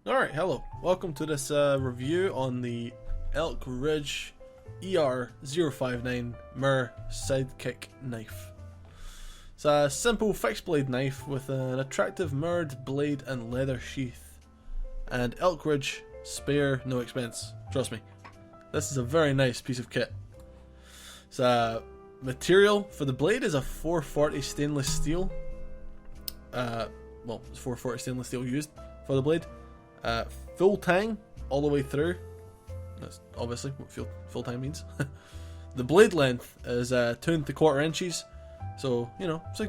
Alright, hello. Welcome to this review on the Elk Ridge ER-059 Mirror Sidekick knife. It's a simple fixed blade knife with an attractive mirrored blade and leather sheath. And Elk Ridge, spare no expense. Trust me. This is a very nice piece of kit. So, material for the blade is a 440 stainless steel. Well, it's 440 stainless steel used for the blade. Full tang all the way through. That's obviously what full tang means. The blade length is 2 3/4 inches, so you know it's a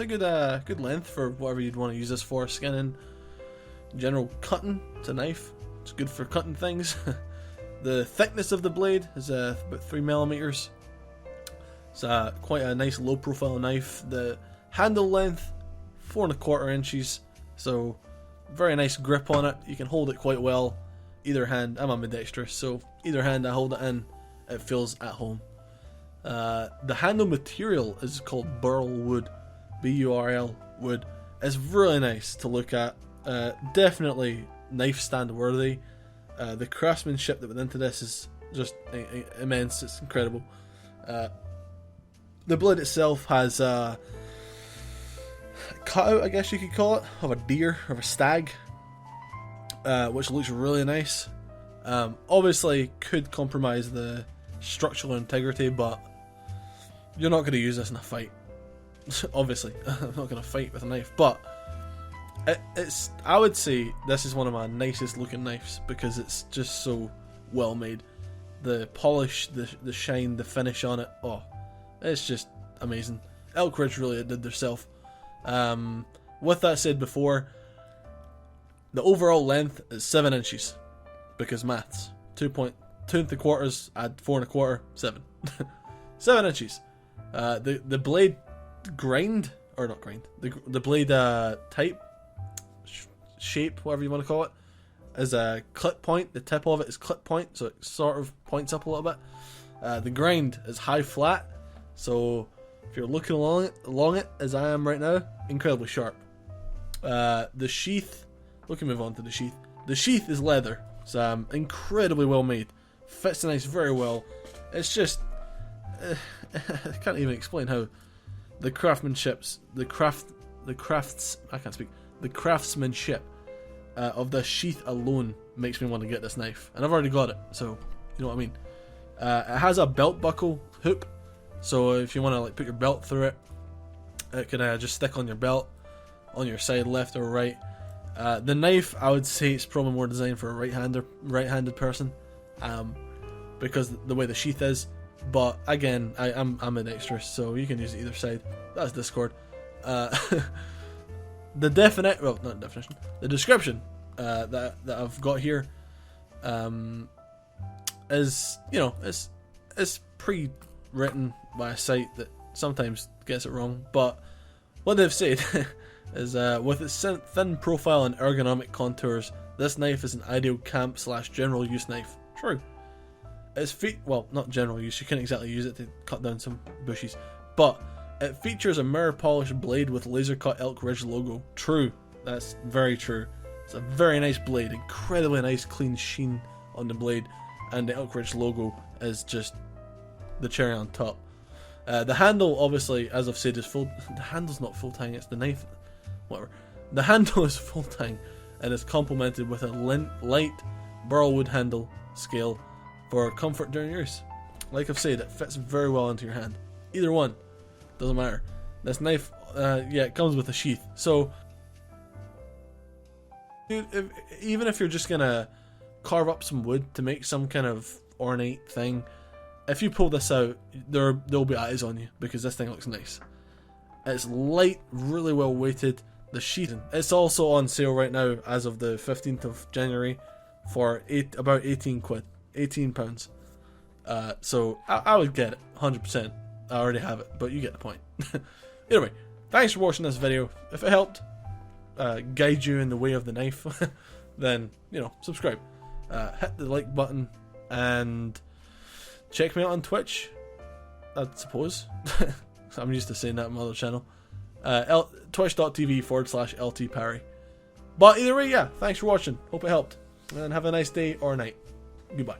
good length for whatever you'd want to use this for. Skinning, general cutting. It's a knife. It's good for cutting things. The thickness of the blade is about 3 millimeters. It's quite a nice low profile knife. The handle length 4 1/4 inches, so very nice grip on it. You can hold it quite well. Either hand, I'm ambidextrous, so either hand I hold it in, it feels at home. The handle material is called burl wood, B-U-R-L wood. It's really nice to look at. Definitely knife stand worthy. The craftsmanship that went into this is just immense. It's incredible. The blade itself has cutout, I guess you could call it, of a deer, of a stag, which looks really nice. Obviously could compromise the structural integrity, but you're not going to use this in a fight. Obviously, I'm not going to fight with a knife, but it's, I would say this is one of my nicest looking knives because it's just so well made. The polish, the shine, the finish on it, oh, it's just amazing. Elk Ridge really did themselves. With that said before, the overall length is 7 inches, because maths. 2 3/4 add 4 1/4, 7. 7 inches. The blade grind, or not grind, the blade type, shape, whatever you want to call it, is a clip point. The tip of it is clip point, so it sort of points up a little bit. The grind is high flat, so if you're looking along it, as I am right now, incredibly sharp. The sheath, we can move on to the sheath. The sheath is leather. It's incredibly well made. Fits the knife very well. It's just, I can't even explain how the craftsmanship of the sheath alone makes me want to get this knife. And I've already got it, so you know what I mean. It has a belt buckle hook. So if you want to like put your belt through it, it can just stick on your belt, on your side, left or right. The knife, I would say it's probably more designed for a right-handed person, because the way the sheath is. But again, I'm ambidextrous, so you can use it either side. That's Discord. The description that I've got here is, you know, it's pre-written by a site that sometimes gets it wrong, but what they've said is with its thin profile and ergonomic contours, this knife is an ideal camp / general use knife. True. Its well, not general use, you can't exactly use it to cut down some bushes, but it features a mirror polished blade with laser cut Elk Ridge logo. True. That's very true. It's a very nice blade, incredibly nice clean sheen on the blade, and the Elk Ridge logo is just the cherry on top. The handle, obviously, as I've said, is full. The handle's not full tang, it's the knife. Whatever. The handle is full tang and is complemented with a light burlwood handle scale for comfort during use. Like I've said, it fits very well into your hand. Either one, doesn't matter. This knife, yeah, it comes with a sheath. So, dude, even if you're just gonna carve up some wood to make some kind of ornate thing, if you pull this out, there'll be eyes on you because this thing looks nice. It's light, really well weighted. The sheath, it's also on sale right now as of the 15th of January for about 18 quid, 18 pounds. So I would get it 100%. I already have it, but you get the point. Anyway, thanks for watching this video. If it helped guide you in the way of the knife, then you know, subscribe, hit the like button, and check me out on Twitch, I suppose. I'm used to saying that on my other channel. Twitch.tv/LTParry. But either way, yeah, thanks for watching. Hope it helped. And have a nice day or night. Goodbye.